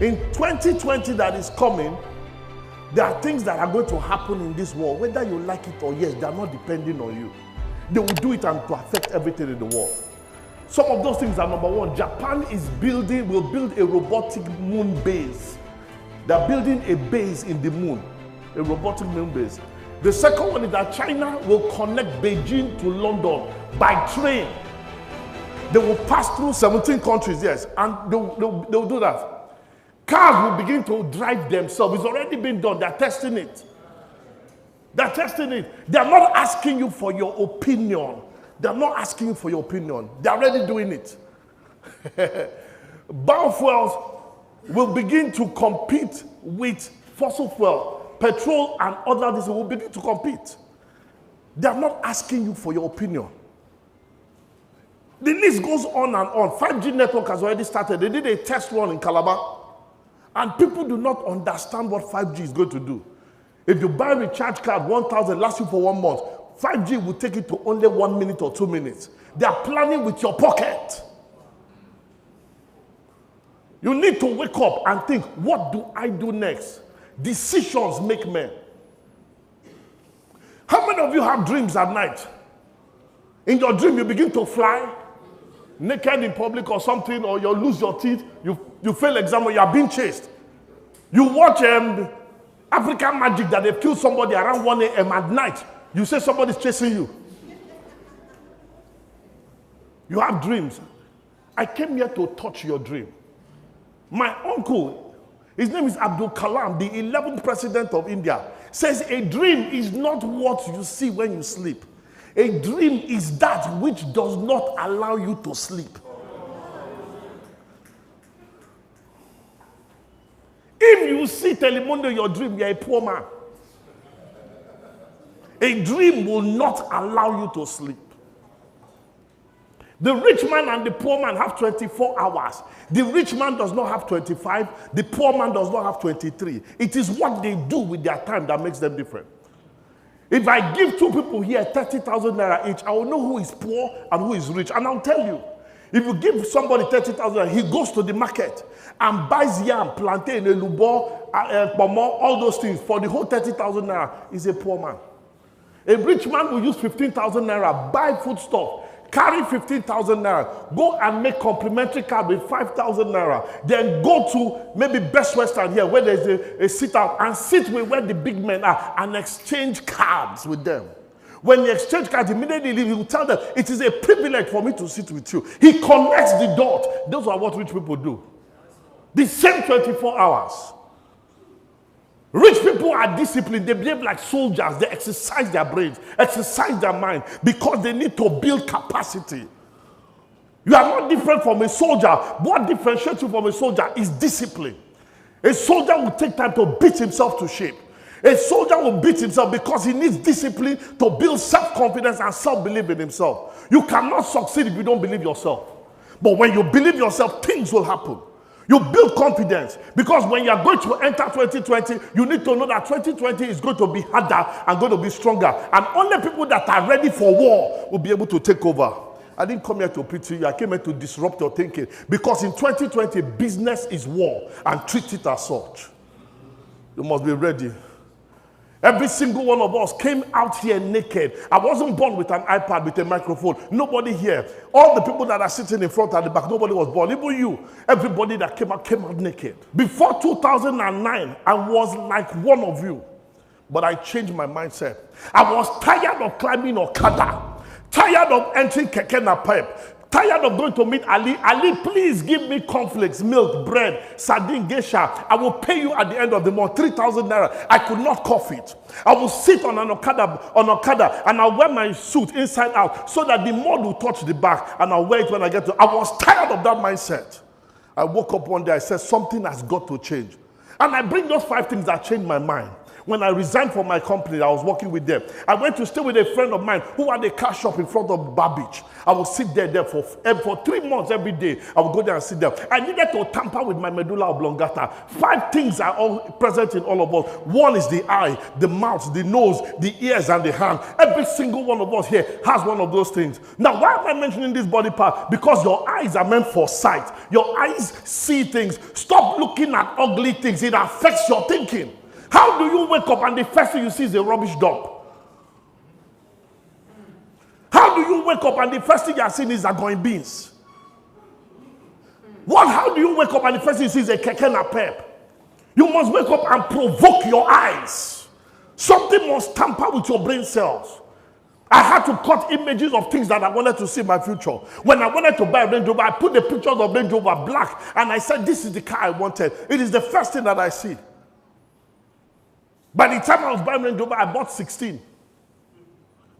In 2020 that is coming, there are things that are going to happen in this world, whether you like it or yes, they are not depending on you. They will do it and to affect everything in the world. Some of those things are number one. Japan will build a robotic moon base. They're building a base in the moon, a robotic moon base. The second one is that China will connect Beijing to London by train. They will pass through 17 countries, yes, and they'll do that. Cars will begin to drive themselves. It's already been done. They're testing it. They're testing it. They're not asking you for your opinion. They're not asking you for your opinion. They're already doing it. Biofuels will begin to compete with fossil fuel, petrol, and other things will begin to compete. They're not asking you for your opinion. The list goes on and on. 5G network has already started. They did a test run in Calabar. And people do not understand what 5G is going to do. If you buy a recharge card, 1,000, lasts you for 1 month, 5G will take it to only 1 minute or 2 minutes. They are planning with your pocket. You need to wake up and think, what do I do next? Decisions make men. How many of you have dreams at night? In your dream, you begin to fly naked in public or something, or you lose your teeth, you fail exam, or you are being chased. You watch African Magic that they've killed somebody around 1 a.m. at night. You say somebody's chasing you. You have dreams. I came here to touch your dream. My uncle, his name is Abdul Kalam, the 11th president of India, says a dream is not what you see when you sleep. A dream is that which does not allow you to sleep. If you see Telemundo in your dream, you're a poor man. A dream will not allow you to sleep. The rich man and the poor man have 24 hours. The rich man does not have 25. The poor man does not have 23. It is what they do with their time that makes them different. If I give two people here 30,000 naira each, I will know who is poor and who is rich. And I'll tell you, if you give somebody 30,000, he goes to the market and buys yam, plantain, elubo, pomo, all those things for the whole 30,000 naira, he's a poor man. A rich man will use 15,000 naira, buy foodstuff, carry 15,000 naira, go and make complimentary card with 5,000 naira, then go to maybe Best Western here where there's a sit-out and sit with where the big men are and exchange cards with them. When you exchange cards, immediately he will tell them, it is a privilege for me to sit with you. He connects the dots. Those are what rich people do. The same 24 hours. Rich people are disciplined. They behave like soldiers. They exercise their brains, exercise their mind because they need to build capacity. You are not different from a soldier. What differentiates you from a soldier is discipline. A soldier will take time to beat himself to shape. A soldier will beat himself because he needs discipline to build self-confidence and self-belief in himself. You cannot succeed if you don't believe yourself. But when you believe yourself, things will happen. You build confidence because when you are going to enter 2020, you need to know that 2020 is going to be harder and going to be stronger. And only people that are ready for war will be able to take over. I didn't come here to pity you. I came here to disrupt your thinking because in 2020, business is war and treat it as such. You must be ready. Every single one of us came out here naked. I wasn't born with an iPad, with a microphone. Nobody here. All the people that are sitting in front and the back, nobody was born. Even you. Everybody that came out naked. Before 2009, I was like one of you. But I changed my mindset. I was tired of climbing Okada. Tired of entering Keke Napep. Tired of going to meet Ali. Ali, please give me cornflakes, milk, bread, sardine, geisha. I will pay you at the end of the month 3,000 naira. I could not cough it. I will sit on an Okada and I'll wear my suit inside out so that the mud will touch the back and I'll wear it when I get to. I was tired of that mindset. I woke up one day, I said, something has got to change. And I bring those 5 things that changed my mind. When I resigned from my company, I was working with them. I went to stay with a friend of mine who had a car shop in front of Bar Beach. I would sit there for 3 months every day. I would go there and sit there. I needed to tamper with my medulla oblongata. 5 things are all present in all of us. One is the eye, the mouth, the nose, the ears, and the hand. Every single one of us here has one of those things. Now, why am I mentioning this body part? Because your eyes are meant for sight. Your eyes see things. Stop looking at ugly things. It affects your thinking. How do you wake up and the first thing you see is a rubbish dump? How do you wake up and the first thing you are seeing is going beans? How do you wake up and the first thing you see is a keke napep? You must wake up and provoke your eyes. Something must tamper with your brain cells. I had to cut images of things that I wanted to see in my future. When I wanted to buy a Range Rover, I put the pictures of Range Rover black and I said, this is the car I wanted. It is the first thing that I see. By the time I was buying Range Rover, I bought 16.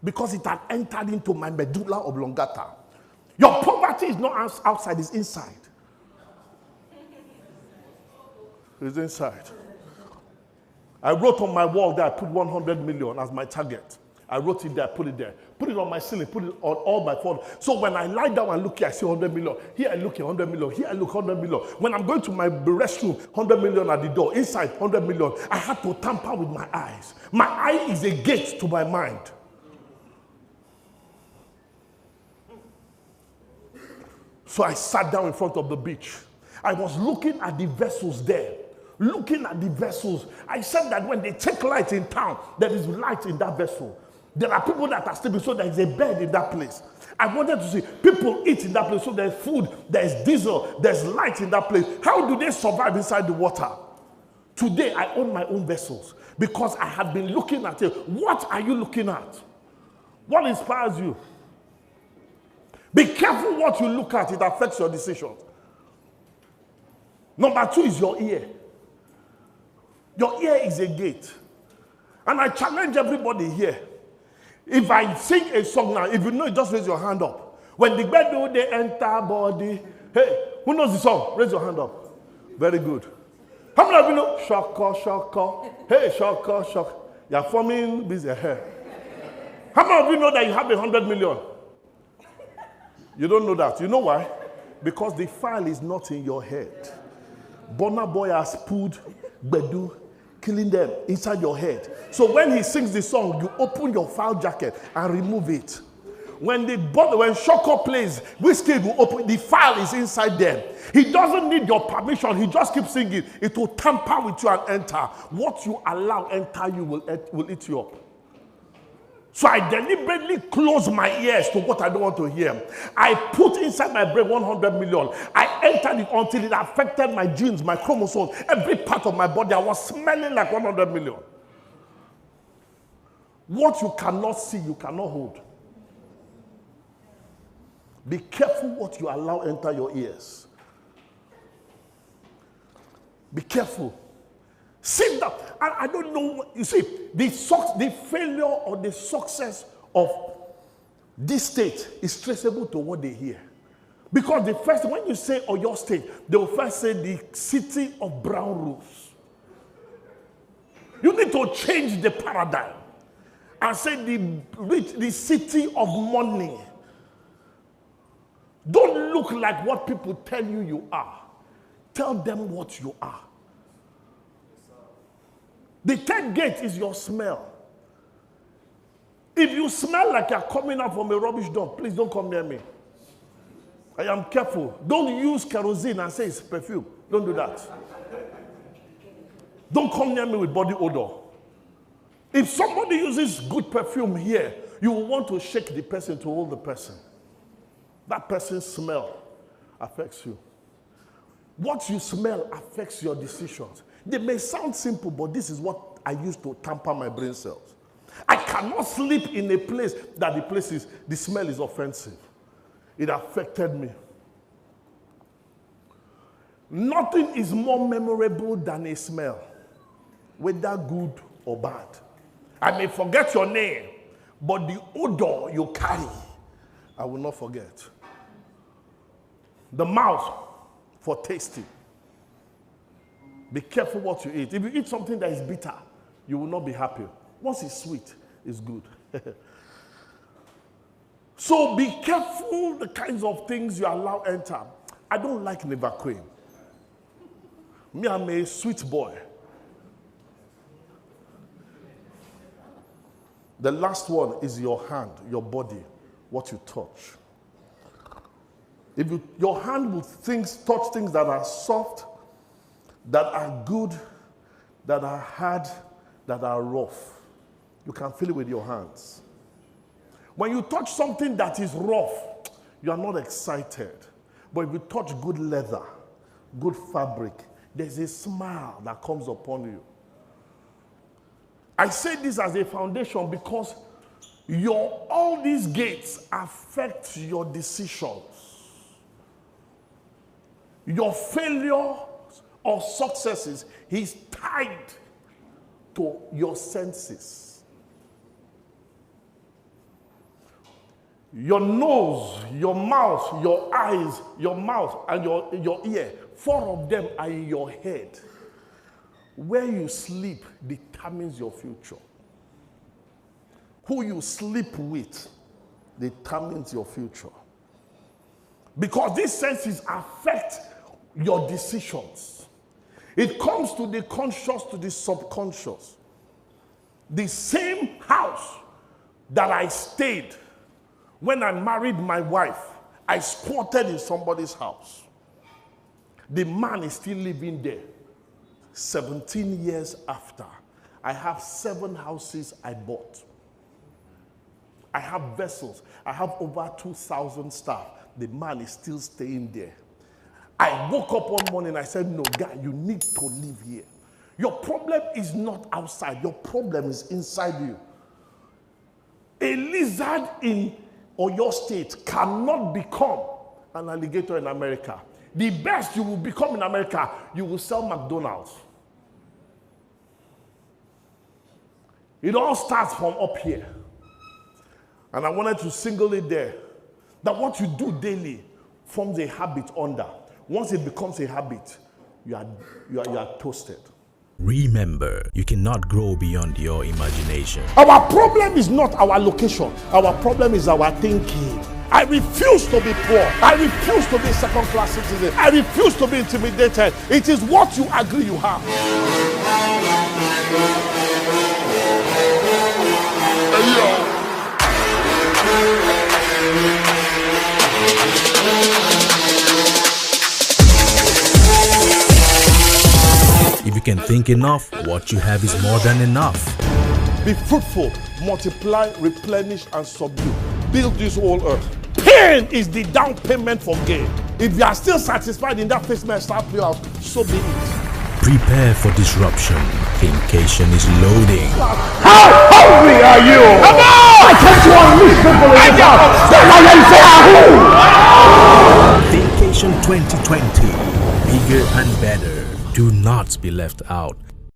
Because it had entered into my medulla oblongata. Your poverty is not outside, it's inside. It's inside. I wrote on my wall there, I put 100 million as my target. I wrote it there, put it there. Put it on my ceiling, put it on all my phone. So when I lie down and look here, I see 100 million. Here I look at 100 million. Here I look 100 million. When I'm going to my restroom, 100 million at the door. Inside, 100 million. I had to tamper with my eyes. My eye is a gate to my mind. So I sat down in front of the beach. I was looking at the vessels there. Looking at the vessels. I said that when they take light in town, there is light in that vessel. There are people that are sleeping, so there is a bed in that place. I wanted to see people eat in that place, so there's food, there's diesel, there's light in that place. How do they survive inside the water? Today, I own my own vessels because I have been looking at it. What are you looking at? What inspires you? Be careful what you look at. It affects your decisions. Number 2 is your ear. Your ear is a gate. And I challenge everybody here. If I sing a song now, if you know it, just raise your hand up. When the bedu they enter body. Hey, who knows the song? Raise your hand up. Very good. How many of you know? Shaka, shaka. Hey, shaka, shaka. You're forming busy hair. How many of you know that you have 100 million? You don't know that. You know why? Because the file is not in your head. Burna Boy has put bedu, killing them inside your head. So when he sings the song, you open your file jacket and remove it. When Shoko plays, Wizkid will open, the file is inside them. He doesn't need your permission. He just keeps singing. It will tamper with you and enter. What you allow enter you will eat you up. So I deliberately close my ears to what I don't want to hear. I put inside my brain 100 million. I entered it until it affected my genes, my chromosomes, every part of my body. I was smelling like 100 million. What you cannot see, you cannot hold. Be careful what you allow enter your ears. Be careful. Sit down. I don't know. You see, the failure or the success of this state is traceable to what they hear. Because the first, when you say Oyo State, they will first say the city of brown roofs. You need to change the paradigm and say the city of money. Don't look like what people tell you you are. Tell them what you are. The third gate is your smell. If you smell like you're coming out from a rubbish dump, please don't come near me. I am careful. Don't use kerosene and say it's perfume. Don't do that. Don't come near me with body odor. If somebody uses good perfume here, you will want to shake the person to hold the person. That person's smell affects you. What you smell affects your decisions. They may sound simple, but this is what I use to tamper my brain cells. I cannot sleep in a place that the smell is offensive. It affected me. Nothing is more memorable than a smell, whether good or bad. I may forget your name, but the odor you carry, I will not forget. The mouth for tasting. Be careful what you eat. If you eat something that is bitter, you will not be happy. Once it's sweet, it's good. So be careful the kinds of things you allow enter. I don't like Neva Queen. Me, I'm a sweet boy. The last one is your hand, your body, what you touch. If your hand will touch things that are soft, that are good, that are hard, that are rough, you can feel it with your hands. When you touch something that is rough, you are not excited. But if you touch good leather, good fabric, there's a smile that comes upon you. I say this as a foundation because all these gates affect your decisions. Your failure or successes is tied to your senses. Your nose, your mouth, your eyes, your mouth, and your ear, 4 of them are in your head. Where you sleep determines your future. Who you sleep with determines your future. Because these senses affect your decisions. It comes to the conscious, to the subconscious. The same house that I stayed when I married my wife, I squatted in somebody's house. The man is still living there. 17 years after, I have 7 houses I bought. I have vessels. I have over 2,000 staff. The man is still staying there. I woke up one morning, I said, no, guy, you need to live here. Your problem is not outside. Your problem is inside you. A lizard in Oyo State cannot become an alligator in America. The best you will become in America, you will sell McDonald's. It all starts from up here. And I wanted to single it there. That what you do daily forms a habit under. Once it becomes a habit, you are toasted. Remember, you cannot grow beyond your imagination. Our problem is not our location. Our problem is our thinking. I refuse to be poor. I refuse to be second-class citizen. I refuse to be intimidated. It is what you agree you have. If you can think enough, what you have is more than enough. Be fruitful, multiply, replenish, and subdue. Build this whole earth. Pain is the down payment for gain. If you are still satisfied in that face start playout, so be it. Prepare for disruption. Thinkation is loading. How hungry are you? Come on! I came to unleash people in the house. That's why they say Thinkation 2020. Bigger and better. Do not be left out.